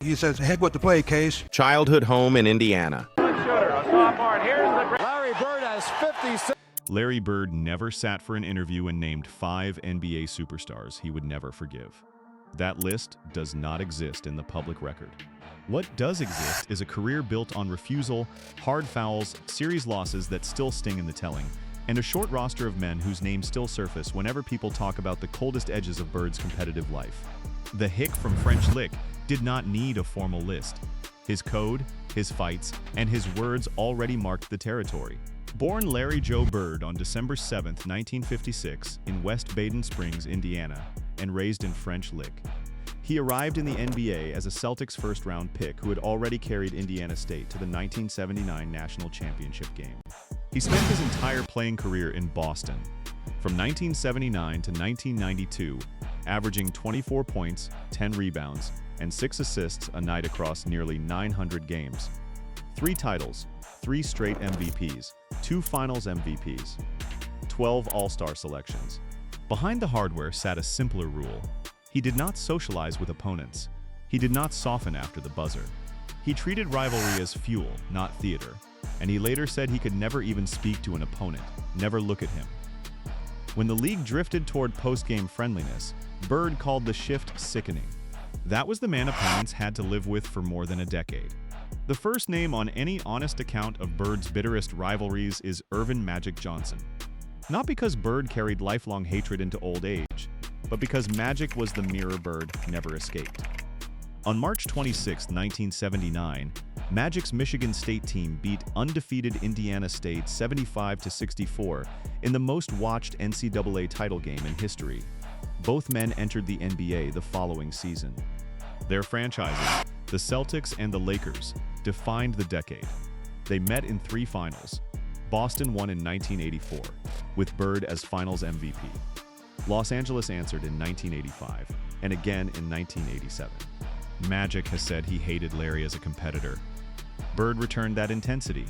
He says, heck with the play, Case. Childhood home in Indiana. Larry Bird has 56. Larry Bird never sat for an interview and named 5 NBA superstars he would never forgive. That list does not exist in the public record. What does exist is a career built on refusal, hard fouls, series losses that still sting in the telling, and a short roster of men whose names still surface whenever people talk about the coldest edges of Bird's competitive life. The Hick from French Lick did not need a formal list. His code, his fights, and his words already marked the territory. Born Larry Joe Bird on December 7, 1956, in West Baden Springs, Indiana, and raised in French Lick. He arrived in the NBA as a Celtics first-round pick who had already carried Indiana State to the 1979 National Championship game. He spent his entire playing career in Boston, from 1979 to 1992, averaging 24 points, 10 rebounds, and 6 assists a night across nearly 900 games. 3 titles, 3 straight MVPs, 2 Finals MVPs, 12 All-Star selections. Behind the hardware sat a simpler rule. He did not socialize with opponents. He did not soften after the buzzer. He treated rivalry as fuel, not theater, and he later said he could never even speak to an opponent, never look at him. When the league drifted toward post-game friendliness, Bird called the shift sickening. That was the man opponents had to live with for more than a decade. The first name on any honest account of Bird's bitterest rivalries is Earvin Magic Johnson. Not because Bird carried lifelong hatred into old age, but because Magic was the mirror Bird never escaped. On March 26, 1979, Magic's Michigan State team beat undefeated Indiana State 75-64 in the most-watched NCAA title game in history. Both men entered the NBA the following season. Their franchises, the Celtics and the Lakers, defined the decade. They met in 3 finals. Boston won in 1984, with Bird as Finals MVP. Los Angeles answered in 1985, and again in 1987. Magic has said he hated Larry as a competitor. Bird returned that intensity.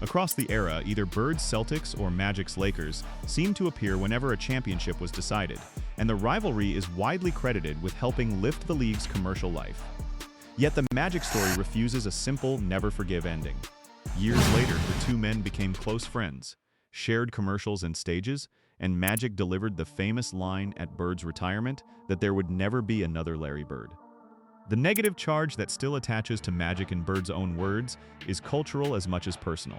Across the era, either Bird's Celtics or Magic's Lakers seemed to appear whenever a championship was decided, and the rivalry is widely credited with helping lift the league's commercial life. Yet the Magic story refuses a simple, never-forgive ending. Years later, the two men became close friends, shared commercials and stages, and Magic delivered the famous line at Bird's retirement that there would never be another Larry Bird. The negative charge that still attaches to Magic in Bird's own words is cultural as much as personal.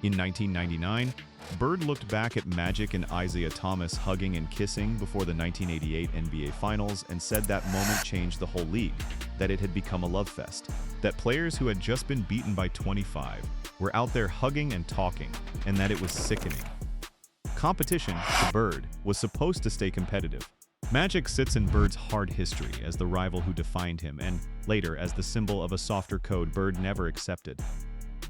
In 1999, Bird looked back at Magic and Isiah Thomas hugging and kissing before the 1988 NBA Finals and said that moment changed the whole league, that it had become a love fest, that players who had just been beaten by 25 were out there hugging and talking, and that it was sickening. Competition, to Bird, was supposed to stay competitive. Magic sits in Bird's hard history as the rival who defined him and, later, as the symbol of a softer code Bird never accepted.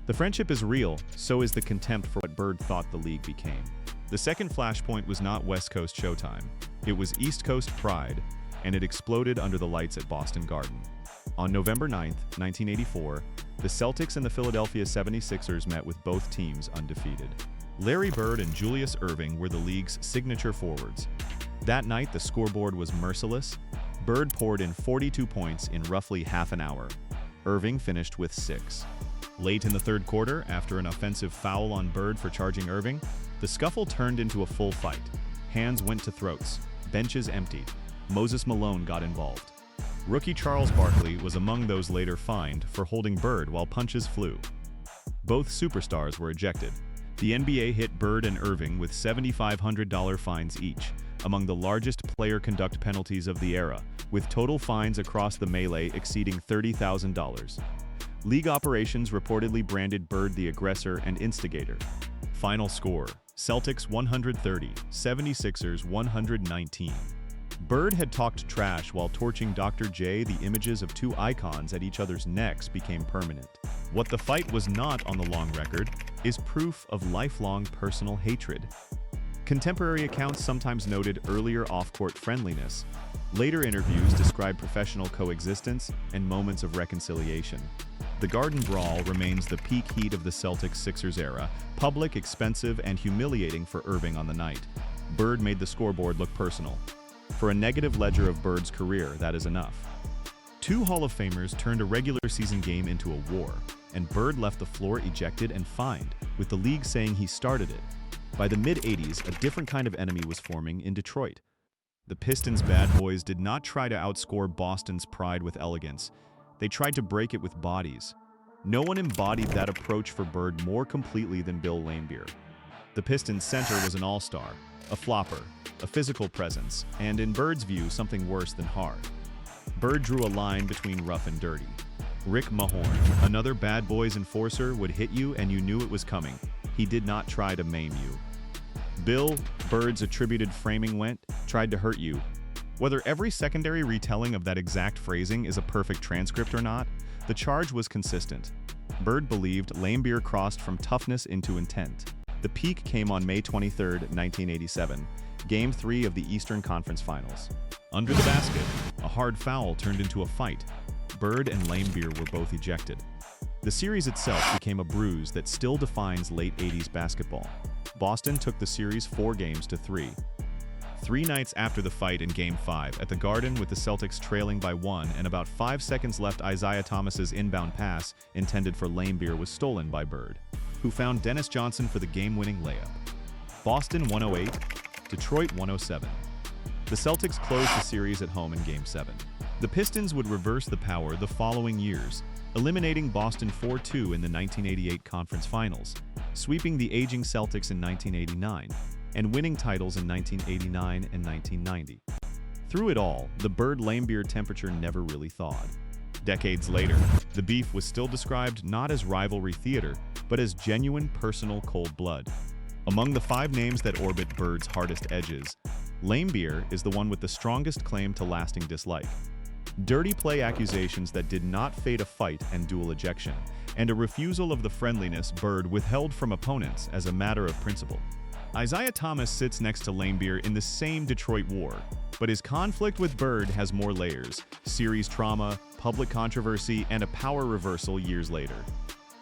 The friendship is real, so is the contempt for what Bird thought the league became. The second flashpoint was not West Coast Showtime. It was East Coast Pride, and it exploded under the lights at Boston Garden. On November 9, 1984, the Celtics and the Philadelphia 76ers met with both teams undefeated. Larry Bird and Julius Erving were the league's signature forwards. That night, the scoreboard was merciless. Bird poured in 42 points in roughly half an hour. Erving finished with 6. Late in the third quarter, after an offensive foul on Bird for charging Erving, the scuffle turned into a full fight. Hands went to throats. Benches emptied. Moses Malone got involved. Rookie Charles Barkley was among those later fined for holding Bird while punches flew. Both superstars were ejected. The NBA hit Bird and Erving with $7,500 fines each, among the largest player conduct penalties of the era, with total fines across the melee exceeding $30,000. League operations reportedly branded Bird the aggressor and instigator. Final score: Celtics 130, 76ers 119. Bird had talked trash while torching Dr. J. The images of two icons at each other's necks became permanent. What the fight was not on the long record is proof of lifelong personal hatred. Contemporary accounts sometimes noted earlier off-court friendliness. Later interviews described professional coexistence and moments of reconciliation. The Garden Brawl remains the peak heat of the Celtics-Sixers era, public, expensive, and humiliating for Erving on the night. Bird made the scoreboard look personal. For a negative ledger of Bird's career, that is enough. Two Hall of Famers turned a regular season game into a war, and Bird left the floor ejected and fined, with the league saying he started it. By the mid-'80s, a different kind of enemy was forming in Detroit. The Pistons' bad boys did not try to outscore Boston's pride with elegance. They tried to break it with bodies. No one embodied that approach for Bird more completely than Bill Laimbeer. The Pistons' center was an all-star, a flopper, a physical presence, and in Bird's view, something worse than hard. Bird drew a line between rough and dirty. Rick Mahorn, another bad boys enforcer, would hit you and you knew it was coming. He did not try to maim you. Bill, Bird's attributed framing went, tried to hurt you. Whether every secondary retelling of that exact phrasing is a perfect transcript or not, the charge was consistent. Bird believed Laimbeer crossed from toughness into intent. The peak came on May 23, 1987, Game 3 of the Eastern Conference Finals. Under the basket, a hard foul turned into a fight. Bird and Laimbeer were both ejected. The series itself became a bruise that still defines late 80s basketball. Boston took the series 4-3. 3 nights after the fight in Game 5 at the Garden with the Celtics trailing by 1 and about 5 seconds left, Isiah Thomas's inbound pass intended for Laimbeer was stolen by Bird, who found Dennis Johnson for the game-winning layup. Boston 108, Detroit 107. The Celtics closed the series at home in Game 7. The Pistons would reverse the power the following years, eliminating Boston 4-2 in the 1988 Conference Finals, sweeping the aging Celtics in 1989, and winning titles in 1989 and 1990. Through it all, the Bird-Laimbeer temperature never really thawed. Decades later, the beef was still described not as rivalry theater, but as genuine personal cold blood. Among the 5 names that orbit Bird's hardest edges, Laimbeer is the one with the strongest claim to lasting dislike. Dirty play accusations that did not fade a fight and dual ejection, and a refusal of the friendliness Bird withheld from opponents as a matter of principle. Isiah Thomas sits next to Laimbeer in the same Detroit war, but his conflict with Bird has more layers: series trauma, public controversy, and a power reversal years later.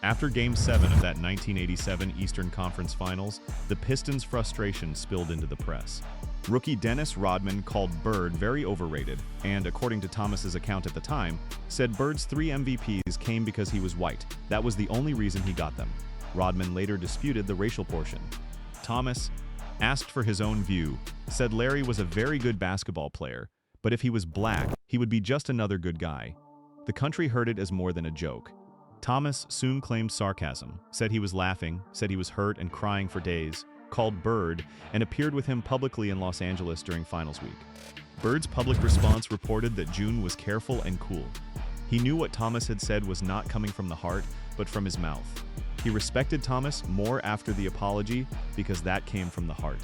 After Game 7 of that 1987 Eastern Conference Finals, the Pistons' frustration spilled into the press. Rookie Dennis Rodman called Bird very overrated and, according to Thomas's account at the time, said Bird's 3 MVPs came because he was white. That was the only reason he got them. Rodman later disputed the racial portion. Thomas, asked for his own view, said Larry was a very good basketball player, but if he was black, he would be just another good guy. The country heard it as more than a joke. Thomas soon claimed sarcasm, said he was laughing, said he was hurt and crying for days, called Bird, and appeared with him publicly in Los Angeles during finals week. Bird's public response reported that June was careful and cool. He knew what Thomas had said was not coming from the heart, but from his mouth. He respected Thomas more after the apology because that came from the heart.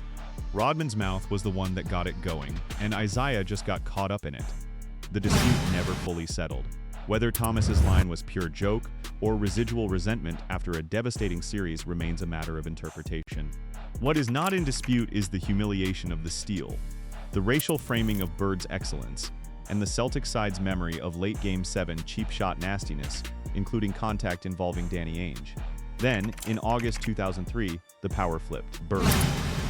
Rodman's mouth was the one that got it going, and Isiah just got caught up in it. The dispute never fully settled. Whether Thomas's line was pure joke or residual resentment after a devastating series remains a matter of interpretation. What is not in dispute is the humiliation of the steal, the racial framing of Bird's excellence, and the Celtics side's memory of late Game 7 cheap shot nastiness, including contact involving Danny Ainge. Then, in August 2003, the power flipped. Bird,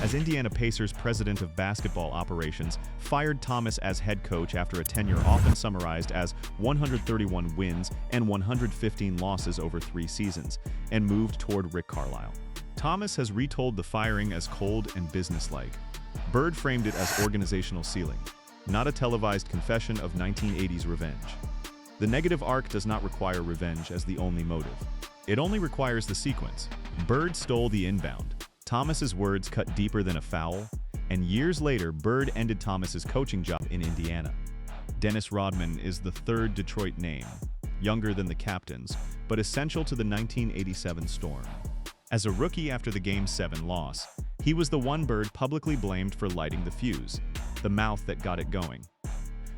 as Indiana Pacers president of basketball operations, fired Thomas as head coach after a tenure often summarized as 131 wins and 115 losses over 3 seasons, and moved toward Rick Carlisle. Thomas has retold the firing as cold and businesslike. Bird framed it as organizational sealing, not a televised confession of 1980s revenge. The negative arc does not require revenge as the only motive. It only requires the sequence. Bird stole the inbound. Thomas's words cut deeper than a foul, and years later, Bird ended Thomas's coaching job in Indiana. Dennis Rodman is the 3rd Detroit name, younger than the captains, but essential to the 1987 Storm. As a rookie after the Game 7 loss, he was the one Bird publicly blamed for lighting the fuse, the mouth that got it going.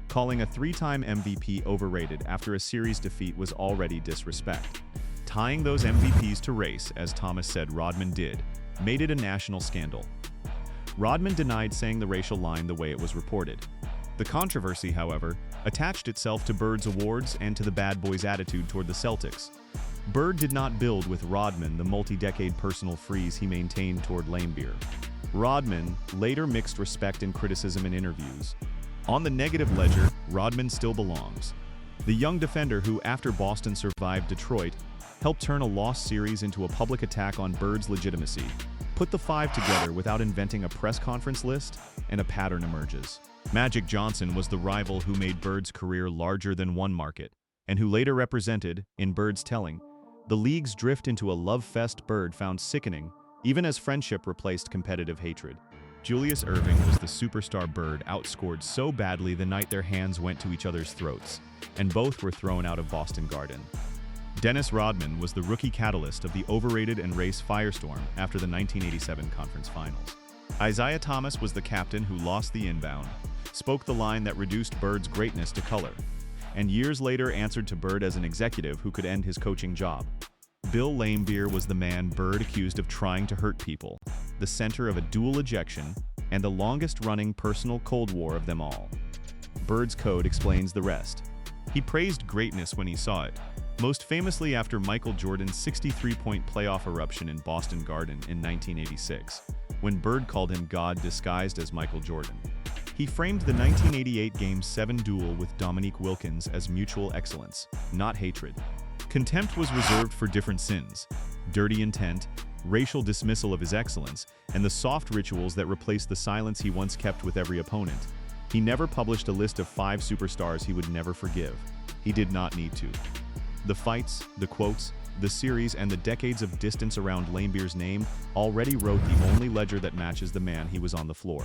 Calling a 3-time MVP overrated after a series defeat was already disrespect. Tying those MVPs to race, as Thomas said Rodman did, made it a national scandal. Rodman denied saying the racial line the way it was reported. The controversy, however, attached itself to Bird's awards and to the bad boys' attitude toward the Celtics. Bird did not build with Rodman the multi-decade personal freeze he maintained toward Laimbeer. Rodman later mixed respect and criticism in interviews. On the negative ledger, Rodman still belongs. The young defender who, after Boston survived Detroit, helped turn a lost series into a public attack on Bird's legitimacy. Put the five together without inventing a press conference list, and a pattern emerges. Magic Johnson was the rival who made Bird's career larger than one market, and who later represented, in Bird's telling, the league's drift into a love fest Bird found sickening, even as friendship replaced competitive hatred. Julius Erving was the superstar Bird outscored so badly the night their hands went to each other's throats, and both were thrown out of Boston Garden. Dennis Rodman was the rookie catalyst of the overrated and race firestorm after the 1987 conference finals. Isiah Thomas was the captain who lost the inbound, spoke the line that reduced Bird's greatness to color, and years later answered to Bird as an executive who could end his coaching job. Bill Laimbeer was the man Bird accused of trying to hurt people, the center of a dual ejection, and the longest-running personal Cold War of them all. Bird's code explains the rest. He praised greatness when he saw it, most famously after Michael Jordan's 63-point playoff eruption in Boston Garden in 1986, when Bird called him God disguised as Michael Jordan. He framed the 1988 Game 7 duel with Dominique Wilkins as mutual excellence, not hatred. Contempt was reserved for different sins: dirty intent, racial dismissal of his excellence, and the soft rituals that replaced the silence he once kept with every opponent. He never published a list of 5 superstars he would never forgive. He did not need to. The fights, the quotes, the series, and the decades of distance around Laimbeer's name already wrote the only ledger that matches the man he was on the floor.